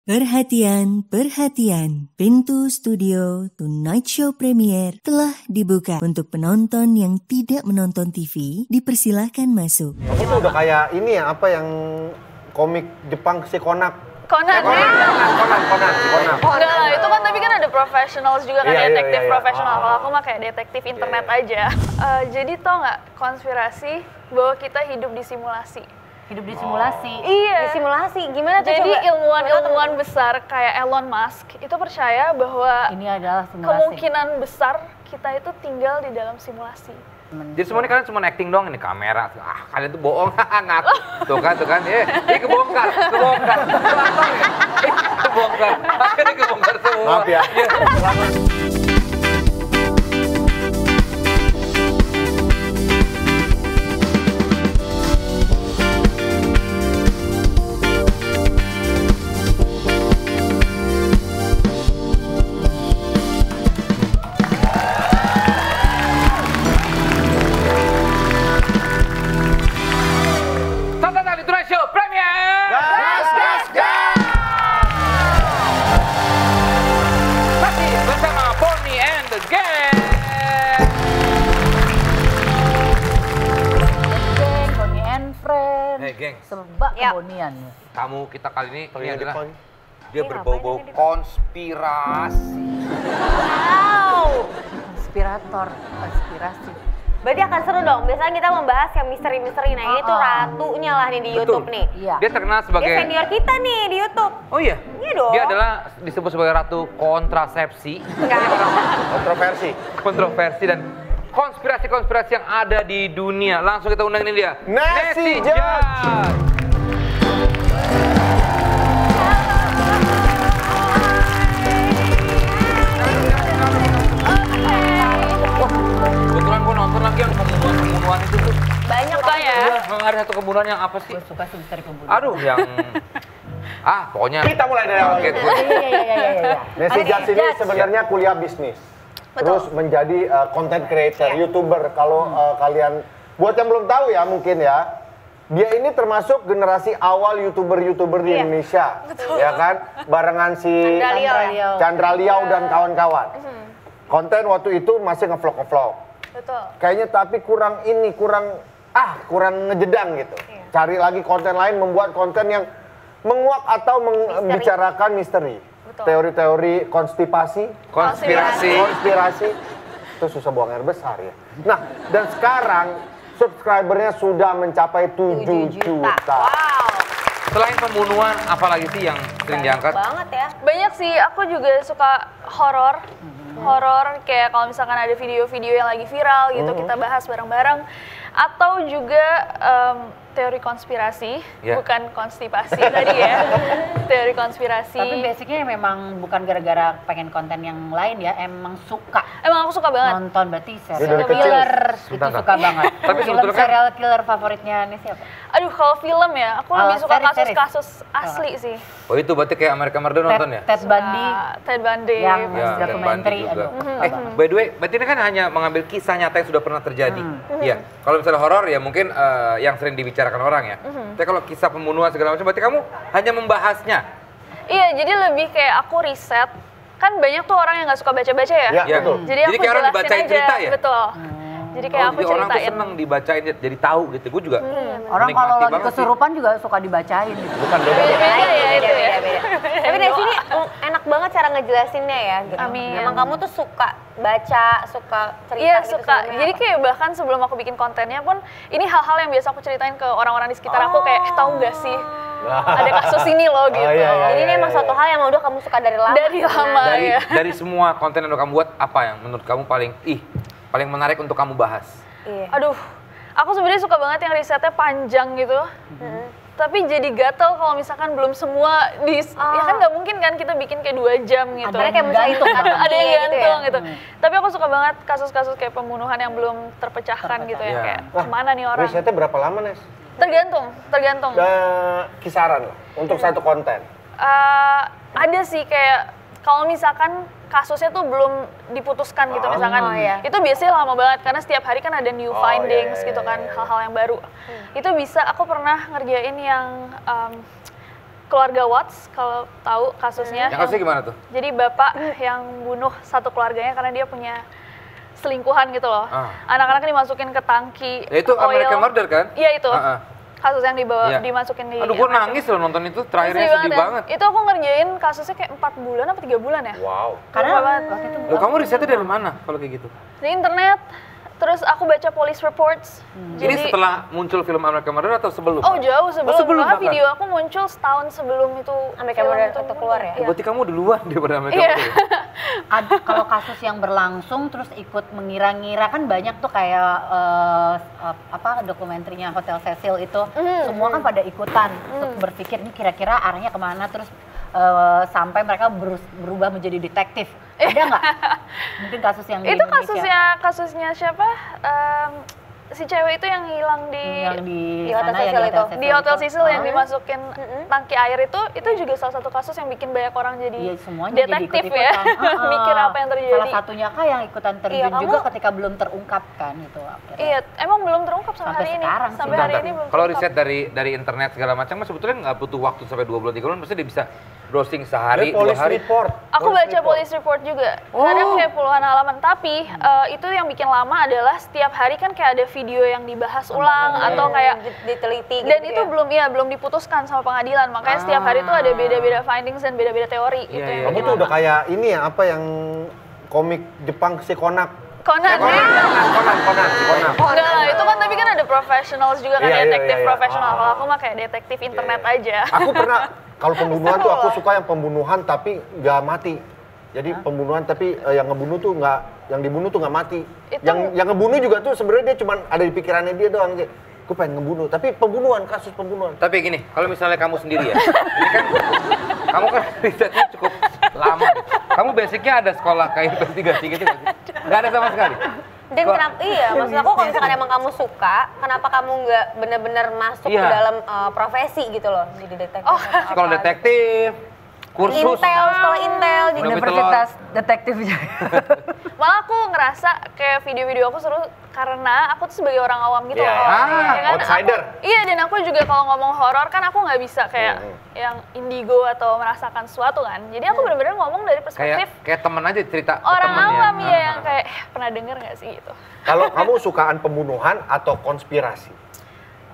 Perhatian, perhatian. Pintu studio Tonight Show Premier telah dibuka. Untuk penonton yang tidak menonton TV, dipersilahkan masuk. Aku tuh udah kayak ini ya, apa yang komik Jepang si Konak. Conan. Enggak lah, itu kan tapi kan ada professionals juga kan, detektif profesional. Kalau aku mah kayak detektif internet aja. Jadi tau nggak konspirasi bahwa kita hidup di simulasi? Hidup di simulasi. Iya. Di simulasi, gimana tuh? Jadi ilmuwan besar kayak Elon Musk itu percaya bahwa ini adalah simulasi. Kemungkinan besar kita itu tinggal di dalam simulasi. Jadi semua ini kalian cuma acting doang, ini kamera. Kalian tuh bohong, ngaku. Tuh kan. Ini kebongkar. Akhirnya kebongkar semua. Maaf ya. Sebab kebonian. Kamu kita kali ini adalah dia berbau-bau konspirasi. Wow. Konspirasi. Berarti akan seru dong. Biasanya kita membahas yang misteri-misteri. Nah ini tuh ratunya lah nih di YouTube nih. Iya. Dia terkenal sebagai dia senior kita nih di YouTube. Oh iya? Iya dong. Dia adalah disebut sebagai ratu kontrasepsi. Kontroversi dan konspirasi-konspirasi yang ada di dunia. Langsung kita undang ini dia. Nessie Judge. Kebetulan gue nonton lagi yang pembunuhan itu tuh. Banyak kan ya? Memang ada satu pembunuhan yang apa sih? Gue suka misteri pembunuhan. Aduh, yang pokoknya kita mulai dari awal. Iya. Nessie Judge ini sebenarnya kuliah bisnis. Terus menjadi content creator, YouTuber. Kalau kalian, buat yang belum tahu ya mungkin ya, dia ini termasuk generasi awal YouTuber di Indonesia. Betul. Ya kan? Barengan si Chandra Liao dan kawan-kawan. Konten waktu itu masih ngevlog. Betul. Kayaknya tapi kurang ngejedang gitu. Cari lagi konten lain, membuat konten yang menguak atau membicarakan misteri. Teori-teori konspirasi itu susah buang air besar ya. Nah, dan sekarang subscribernya sudah mencapai 7 juta. Wow. Selain pembunuhan, apalagi sih yang sering diangkat? Banget ya. Banyak sih, aku juga suka horor. Horor kayak kalau misalkan ada video-video yang lagi viral gitu, kita bahas bareng-bareng. Atau juga teori konspirasi, bukan konstipasi tadi ya. Teori konspirasi. Tapi basicnya memang bukan gara-gara pengen konten yang lain ya, emang suka. Emang aku suka banget. Nonton, berarti serial killer itu suka banget. Tapi film sebetulnya serial killer favoritnya ini siapa? Aduh, kalau film ya, aku lebih suka kasus-kasus asli sih. Oh itu berarti kayak Amerika Murder nonton ya? Ted Bundy. Ted Bundy. Yang dokumenter. By the way, berarti ini kan hanya mengambil kisah nyata yang sudah pernah terjadi. Iya. Kalau misalnya horor ya mungkin yang sering dibicarakan orang ya. Tapi kalau kisah pembunuhan segala macam, berarti kamu hanya membahasnya. Iya, jadi lebih kayak aku riset. Kan banyak tuh orang yang nggak suka baca-baca ya. Iya, betul. Jadi aku kayak orang jelasin dibacain aja. cerita ya? Betul. Jadi kayak aku jadi orang tuh ceritain. seneng dibacain, jadi tahu gitu. Gue juga Orang kalau lagi kesurupan juga suka dibacain gitu. Bukan beda. Beda ya itu ya. Tapi dari sini enak banget cara ngejelasinnya ya gitu. Amin. Memang kamu tuh suka baca, suka cerita Iya gitu. suka. Jadi kayak bahkan sebelum aku bikin kontennya pun, ini hal-hal yang biasa aku ceritain ke orang-orang di sekitar aku kayak tahu nggak sih ada kasus ini loh gitu. Jadi ini emang suatu hal yang udah kamu suka dari lama. Dari lama ya. Dari semua konten yang udah kamu buat, apa yang menurut kamu paling menarik untuk kamu bahas? Aduh, aku sebenarnya suka banget yang risetnya panjang gitu. Tapi jadi gatel kalau misalkan belum semua ya kan nggak mungkin kan kita bikin kayak 2 jam gitu. Ada kayak gantung. Ada yang gantung gitu. Tapi aku suka banget kasus-kasus kayak pembunuhan yang belum terpecahkan gitu ya. Kayak kemana nih orang? Risetnya berapa lama, Nes? Tergantung. Kisaran lah untuk satu konten. Ada sih kayak kalau misalkan kasusnya tuh belum diputuskan gitu misalkan, itu biasanya lama banget karena setiap hari kan ada new findings gitu kan, hal-hal yang baru. Itu bisa, aku pernah ngerjain yang keluarga Watts, kalau tahu kasusnya. Yang kasusnya gimana tuh? Jadi bapak yang bunuh satu keluarganya karena dia punya selingkuhan gitu loh. Anak-anaknya dimasukin ke tangki Ya itu American Murder kan? Iya itu. Kasus yang dimasukin di Aduh, gue nangis loh nonton itu, terakhirnya sedih banget. Itu aku ngerjain kasusnya kayak 4 bulan apa 3 bulan ya. Wow. Karena waktu itu Loh, kamu risetnya dari mana kalau kayak gitu? Di internet. Terus aku baca police reports. Ini setelah muncul film American Murder atau sebelum? Oh jauh sebelum. sebelum Bahkan bahkan? video aku muncul setahun sebelum itu American film Murder itu itu keluar ya? Iya. Berarti kamu duluan daripada American Iya. Murder. kalau kasus yang berlangsung terus ikut mengira-ngira kan banyak tuh kayak dokumenternya Hotel Cecil itu semua kan pada ikutan untuk berpikir ini kira-kira arahnya kemana terus sampai mereka berubah menjadi detektif. Ada nggak? Mungkin kasus yang di Itu Indonesia. kasusnya siapa? Si cewek itu yang hilang di Hotel sana Cecil itu. di Hotel Cecil yang dimasukin tangki air itu juga salah satu kasus yang bikin banyak orang jadi Iya, semuanya detektif jadi ya. ikut-ikutan. Mikir apa yang terjadi. Salah satunya kah yang ikutan terjun Iya, juga kamu- ketika belum terungkap kan gitu akhirnya. Iya, emang belum terungkap sampai Sampai hari ini. sekarang sih. Sampai hari ini belum Kalau terungkap. riset dari internet segala macam, mah sebetulnya nggak butuh waktu sampai 2 bulan 3 bulan, pasti dia bisa browsing sehari, 2 Police hari. report. Aku baca police report juga, kadang kayak puluhan halaman. Tapi itu yang bikin lama adalah setiap hari kan kayak ada video yang dibahas ulang atau kayak diteliti dan gitu itu belum diputuskan sama pengadilan. Makanya setiap hari itu ada beda-beda findings dan beda-beda teori. Itu yang Kamu bikin tuh udah lama. kayak ini ya, apa yang komik Jepang si Konak. Conan. Konan. Enggak lah, itu kan tapi kan ada professionals juga kan, Iya, iya, detektif iya, iya. profesional. Kalau aku mah kayak detektif internet aja. Aku pernah, kalau pembunuhan tuh aku suka yang pembunuhan tapi nggak mati. Jadi pembunuhan tapi yang ngebunuh tuh nggak, yang dibunuh tuh nggak mati. Itu- Yang ngebunuh juga tuh sebenarnya dia cuma ada di pikirannya dia doang. Gue pengen ngebunuh, tapi pembunuhan, kasus pembunuhan. Tapi gini, kalau misalnya kamu sendiri ya, ini kan kamu kan risetnya cukup lama. Kamu basicnya ada sekolah kayak investigasi gitu nggak sih? Nggak ada sama sekali. Dan kenapa, iya, maksud aku kalau misalkan emang kamu suka, kenapa kamu nggak benar-benar masuk Iya. ke dalam profesi gitu loh, jadi detektif Oh, atau apa. Sekolah detektif, kursus. Intel, sekolah Intel, jadi Udah Universitas Detektif Malah aku ngerasa kayak video-video aku seru karena aku tuh sebagai orang awam gitu Iya, loh. iya. Ya kan? Outsider. Iya, dan aku juga kalau ngomong horor kan aku nggak bisa kayak yang indigo atau merasakan sesuatu kan. Jadi aku benar-benar ngomong dari perspektif Kayak temen aja cerita ke orang temen awam ya. ya yang kayak pernah denger nggak sih gitu. Kalau kamu sukaan pembunuhan atau konspirasi?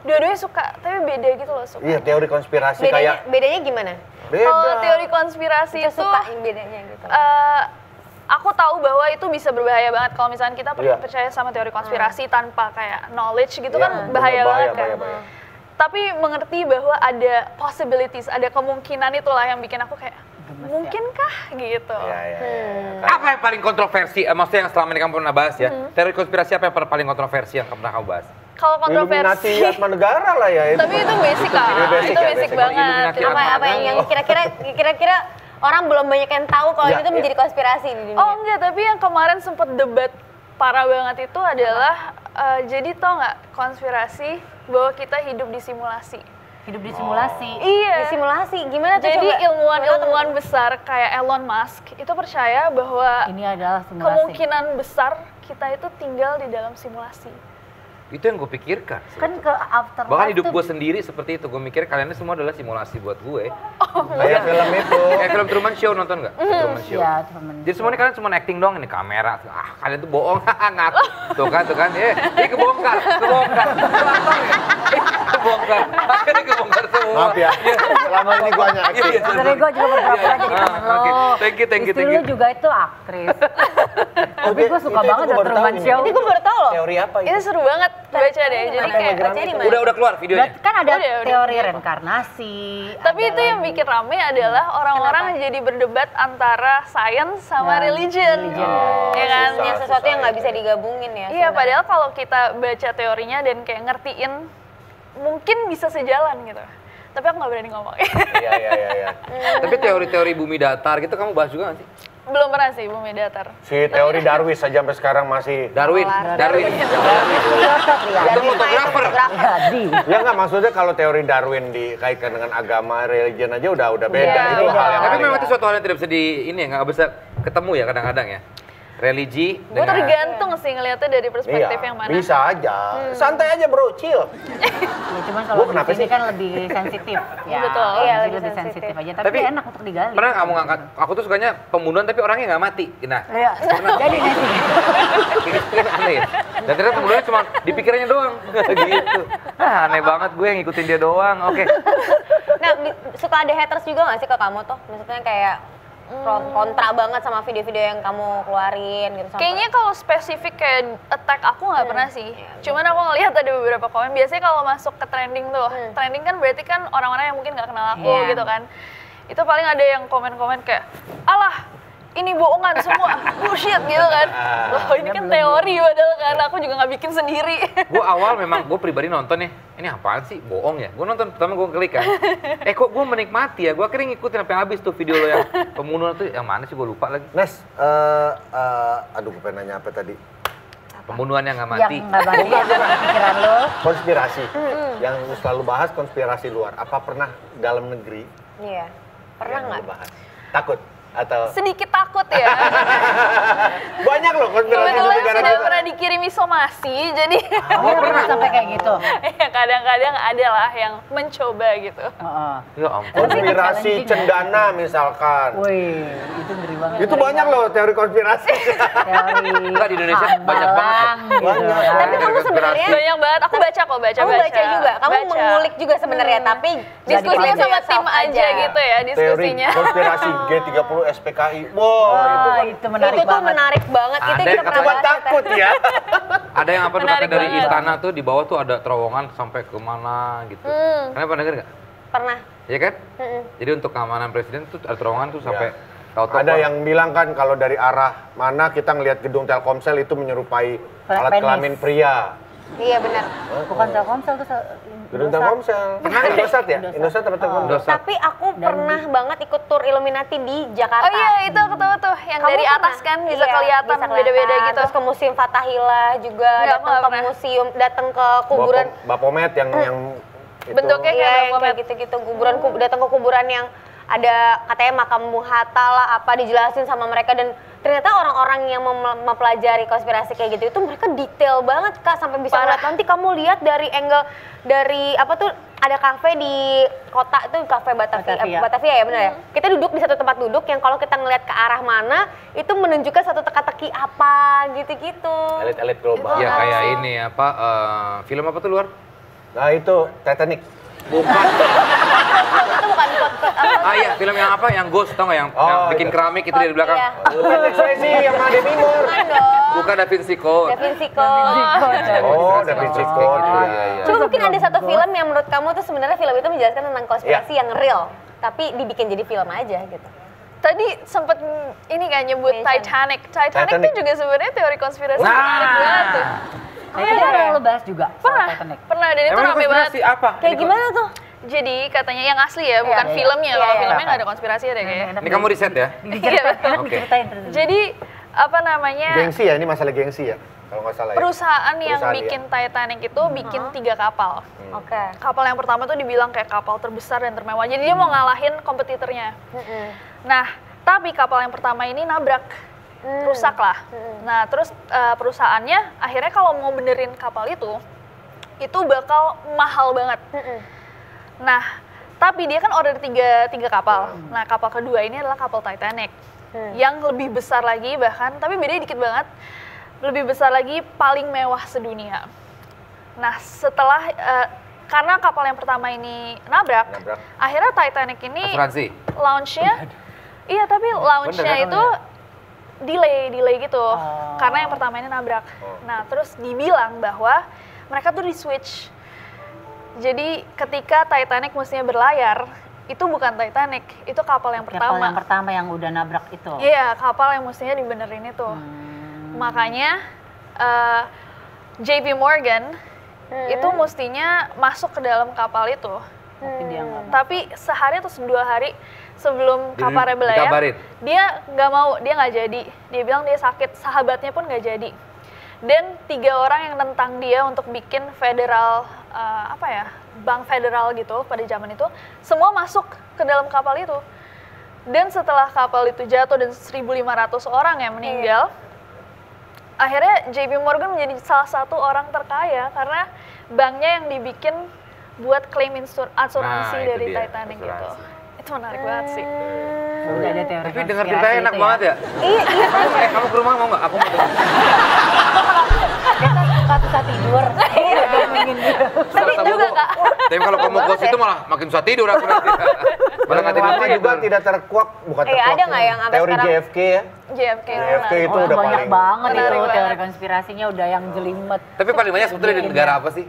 Dua-duanya suka, tapi beda gitu loh suka. Iya, teori konspirasi kayak bedanya gimana? beda. Kalau teori konspirasi Kita itu suka yang bedanya gitu. aku tahu bahwa itu bisa berbahaya banget kalau misalnya kita Iya. percaya sama teori konspirasi tanpa kayak knowledge gitu Iya, kan bahaya banget kan. bahaya. Tapi mengerti bahwa ada possibilities, ada kemungkinan itulah yang bikin aku kayak mungkinkah gitu. Iya, iya. Apa yang paling kontroversi? Maksudnya yang selama ini kamu pernah bahas ya? Teori konspirasi apa yang paling kontroversi yang pernah kamu bahas? Kalau Illuminati kontroversi, Atma Negara lah ya itu. tapi itu basic lah, Ini basic itu ya, basic basic. banget. Illuminati Itu- Apa yang kira-kira orang belum banyak yang tahu kalau Iya, itu iya. menjadi konspirasi di dunia. Oh enggak, tapi yang kemarin sempet debat parah banget itu adalah jadi tau nggak konspirasi bahwa kita hidup di simulasi. Hidup di simulasi. Iya. Di simulasi gimana tuh Jadi coba? ilmuwan besar kayak Elon Musk itu percaya bahwa Ini adalah simulasi. kemungkinan besar kita itu tinggal di dalam simulasi. Itu yang gue pikirkan. Kan ke afterlife Bahkan hidup tuh gue sendiri seperti itu. Gue mikir kalian ini semua adalah simulasi buat gue. Kayak film itu. Kayak film Truman Show, nonton nggak? Truman Show. ya temen. Jadi semua ini kalian cuma acting doang, ini kamera. Ah, kalian tuh bohong, ngaku. Tuh kan. Ini kebongkar. Kebongkar. Akhirnya kebongkar semua. Maaf ya. Selama ini gua hanya acting. Iya, Sebenarnya gue juga berpura-pura jadi temen lo. Oke. Thank you. Istri lu juga itu aktris. Tapi gue suka Itu banget gua The baru Truman tahu Show. Ini gue baru tahu loh. Teori apa Itu seru banget baca deh. Jadi kayak Bacanya di mana? Udah keluar videonya. Berarti kan ada Udah. teori reinkarnasi. tapi ada itu yang lagi- bikin rame adalah orang-orang jadi berdebat antara science sama Ya, religion. Ya kan? susah. Yang sesuatu yang nggak bisa digabungin ya. Iya, sebenarnya. padahal kalau kita baca teorinya dan kayak ngertiin mungkin bisa sejalan gitu. Tapi aku nggak berani ngomong. Iya. Tapi teori-teori bumi datar gitu kamu bahas juga nggak sih? Belum pernah sih bumi datar. Si teori Darwin saja sampai sekarang masih. Darwin. Itu fotografer. Jadi. Ya nggak, maksudnya kalau teori Darwin dikaitkan dengan agama, religion aja udah beda. Iya, Itu beda. hal yang Tapi lain. memang itu suatu hal yang tidak bisa ini ya, nggak bisa ketemu ya kadang-kadang ya. religi Gue tergantung sih ngeliatnya dari perspektif yang mana. Bisa aja. Santai aja bro, chill. Ya, cuman kalau Gua kenapa di sini sih? kan lebih sensitif. Ya, Betul. di Iya, sini lebih lebih sensitif. sensitif aja. Tapi enak untuk digali. Pernah kamu ngangkat, aku tuh sukanya pembunuhan tapi orangnya nggak mati. Nah, Iya. Jadi nanti. ini kan aneh ya. Dan ternyata pembunuhannya cuma di pikirannya doang. Gitu. Ah, aneh banget gue yang ngikutin dia doang. Oke. Nah, suka ada haters juga nggak sih ke kamu tuh? Maksudnya kayak kontra banget sama video-video yang kamu keluarin gitu. Kayaknya kalau spesifik kayak attack aku nggak pernah sih. Cuman aku ngelihat ada beberapa komen. Biasanya kalau masuk ke trending tuh, trending kan berarti kan orang-orang yang mungkin nggak kenal aku Iya. gitu kan. Itu paling ada yang komen-komen kayak, alah ini bohongan semua, bullshit gitu kan. Loh ini kan teori padahal kan aku juga nggak bikin sendiri. Gue awal memang gue pribadi nonton nih, ini apaan sih, bohong ya. Gue nonton pertama gue klik kan, kok gue menikmati ya, gue akhirnya ngikutin sampai habis tuh video lo yang pembunuhan tuh yang mana sih gue lupa lagi. Nes, aduh gue pengen nanya apa tadi? Pembunuhan yang nggak Yang mati. nggak mati pikiran lo. Konspirasi. Yang lu selalu bahas konspirasi luar. Apa pernah dalam negeri Iya. Pernah yang nggak? lu bahas? Takut? Atau Sedikit takut ya. banyak loh konspirasi di Kebetulan negara sudah kita. pernah dikirimi somasi, jadi Oh, pernah sampai kayak gitu. ya kadang-kadang ada lah yang mencoba gitu. Heeh. Ya ampun. Konspirasi challenging ya. cendana misalkan. Wih, itu ngeri banget. Itu banyak loh teori konspirasi. Teori Enggak, di Indonesia banyak banget. hambalang gitu. Banyak. Tapi kamu sebenarnya Banyak banget, aku baca kok, baca. kamu baca juga, kamu Baca. mengulik juga sebenarnya, tapi Diskusinya jadi sama yourself tim aja gitu ya, Teori diskusinya. konspirasi G30 SPKI. Wow, Wah, itu itu menarik itu tuh banget. menarik banget. Itu Ada kita yang pernah cuma bahas. takut ya. Ada yang apa tuh Menarik katanya dari banget. istana tuh di bawah tuh ada terowongan sampai kemana gitu. Kalian pernah denger nggak? Pernah. Iya kan? Jadi untuk keamanan presiden tuh ada terowongan tuh sampai Ya. tahu-tahu Ada yang bilang kan kalau dari arah mana kita ngelihat gedung Telkomsel itu menyerupai alat Penis. kelamin pria. Iya benar. Bukan Telkomsel tuh Gedung Telkomsel. Indosat ya? Indosat apa Telkomsel? Indosat. Tapi aku pernah banget ikut tur Illuminati di Jakarta. Oh iya, itu aku tahu tuh, yang Kamu dari pernah? atas kan bisa Iya, kelihatan bisa beda-beda gitu. Terus ke Museum Fathahillah juga, Enggak, aku datang nggak ke pernah. museum, datang ke kuburan. Bapomet yang itu. Bentuknya Iya, kayak yang kayak gitu-gitu. Datang ke kuburan yang ada katanya makam Bung Hatta lah, apa dijelasin sama mereka, dan ternyata orang-orang yang mempelajari konspirasi kayak gitu itu mereka detail banget Kak, sampai bisa Parah. ngeliat, nanti kamu lihat dari angle dari apa tuh, ada kafe di kota itu, kafe Batavia. Batavia ya benar ya. Kita duduk di satu tempat duduk yang kalau kita ngelihat ke arah mana itu menunjukkan satu teka-teki apa gitu-gitu. Elit-elit global. Ya kayak ini apa film apa tuh luar? Nah itu Titanic. Bukan. Itu bukan podcast apa? Ah iya, film yang apa? Yang Ghost tau nggak? Yang Oh, bikin iya. keramik itu di belakang. Iya. Patrick Swayze yang ada Mimur. Bukan dong. Bukan Da Vinci Code. Da Vinci Code. Oh, Da Vinci Code. Gitu, Iya. iya, iya. Cuma mungkin ada satu film yang menurut kamu tuh sebenarnya film itu menjelaskan tentang konspirasi Iya. yang real, tapi dibikin jadi film aja gitu. Tadi sempet ini kan nyebut Mention. Titanic. Titanic Titanic. tuh juga sebenarnya teori konspirasi Wah. menarik banget tuh. Nah, itu pernah lo bahas juga soal Pernah, Titanic. pernah, dan itu Emang rame banget. konspirasi apa? Kayak gimana tuh? Jadi katanya yang asli ya, bukan iya. filmnya. Iya, Kalau iya. filmnya nggak ada konspirasi ada kayaknya. Ini kamu riset ya? Enak Oke. diceritain terus. Jadi apa namanya? Gengsi ya, ini masalah gengsi ya. Kalau nggak salah ya. Perusahaan yang Perusahaan, bikin Titanic itu bikin 3 kapal. Oke. Kapal yang pertama tuh dibilang kayak kapal terbesar dan termewah. Jadi dia mau ngalahin kompetitornya. Nah, tapi kapal yang pertama ini nabrak, rusak lah. Nah, terus perusahaannya akhirnya kalau mau benerin kapal itu bakal mahal banget. Nah, tapi dia kan order tiga kapal. Nah, kapal kedua ini adalah kapal Titanic. Yang lebih besar lagi bahkan, tapi bedanya dikit banget. Lebih besar lagi, paling mewah sedunia. Nah, setelah karena kapal yang pertama ini nabrak. Akhirnya Titanic ini Asuransi. launch-nya, iya tapi launch-nya Bener, itu delay gitu, karena yang pertama ini nabrak. Nah, terus dibilang bahwa mereka tuh di-switch. Jadi ketika Titanic mestinya berlayar, itu bukan Titanic, itu kapal yang Kapal yang pertama. pertama yang udah nabrak itu. Iya, kapal yang mestinya dibenerin itu. Makanya JP Morgan itu mestinya masuk ke dalam kapal itu. Tapi dia nggak. Tapi sehari atau 2 hari sebelum kapalnya berlayar, dikabarin? dia nggak mau, dia nggak jadi. Dia bilang dia sakit, sahabatnya pun nggak jadi. Dan 3 orang yang nentang dia untuk bikin federal, bank federal gitu pada zaman itu, semua masuk ke dalam kapal itu. Dan setelah kapal itu jatuh dan 1.500 orang yang meninggal, akhirnya JP Morgan menjadi salah satu orang terkaya karena banknya yang dibikin buat klaim asuransi itu dari dia, Titanic gitu. asuransi. Itu menarik banget sih. Udah ada teori Tapi dengar konspirasi ceritanya enak itu banget ya. Iya, Kamu ke rumah mau nggak? Aku mau dengar. Kita suka susah tidur. Tapi juga Kak. Tapi kalau kamu kos itu malah makin susah tidur aku nanti. Malah nggak Yang lama tidur. juga tidak terkuak, bukan terkuak. ada nggak yang sampai teori sekarang? JFK ya? JFK JFK menarik. itu Oh, udah banyak paling banget Menarik itu banget. teori konspirasinya udah yang jelimet. Tapi paling banyak sebetulnya di negara apa sih?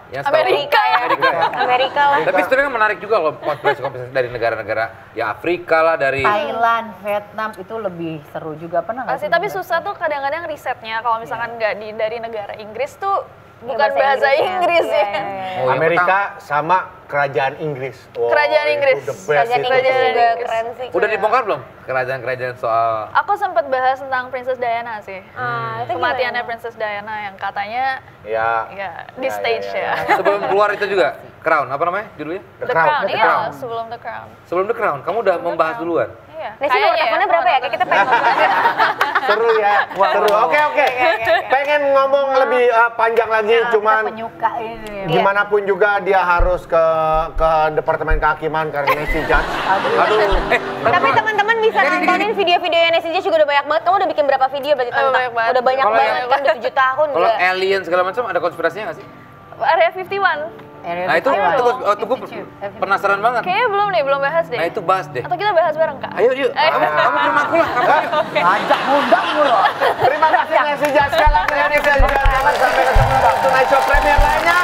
Yang setahu- Amerika ya. Amerika ya. Amerika lah. Tapi sebenarnya kan menarik juga loh konspirasi dari negara-negara ya Afrika lah dari Thailand, Vietnam itu lebih seru juga, pernah nggak Pasti, sih? tapi susah tuh kadang-kadang risetnya kalau misalkan nggak dari negara Inggris tuh bukan bahasa bahasa Inggrisnya. Inggris ya. Iya, iya, Oh, yang Amerika sama kerajaan Inggris. Wow, Kerajaan itu Inggris. the best Kerajaan itu. Inggris Kerajaan juga Inggris. keren sih. udah dibongkar belum kerajaan-kerajaan soal Aku sempat bahas tentang Princess Diana sih. Itu Kematiannya gimana? Princess Diana yang katanya Ya, ya di Ya, stage ya, ya. sebelum keluar itu juga Crown apa namanya judulnya? The Crown, The iya Crown. sebelum The Crown. Sebelum The Crown kamu udah membahas Crown. duluan. Iya. Nasi nomor teleponnya berapa ya? Kayak kita pengen ngobrol. seru ya. Seru. Oke, oke. Pengen ngomong lebih panjang lagi, Kita cuman penyuka ini. gimana pun juga dia harus ke Departemen Kehakiman karena si Judge. Aduh. Tapi teman-teman bisa nontonin video-videonya Nesinya juga udah banyak banget. Kamu udah bikin berapa video berarti tentang? banyak banget. Udah banyak Kalau banget yang- kan, udah 7 tahun Kalau juga. alien segala macam ada konspirasinya nggak sih? Area 51. Nah itu gue penasaran banget. Kayaknya belum nih, belum bahas deh. Nah itu bahas deh. Atau kita bahas bareng Kak? Ayo yuk, kamu ke rumahku lah. Ajak ngundang mulu. Terima kasih Nesi Judge sekali lagi. Sampai ketemu di Tonight Show Premier lainnya.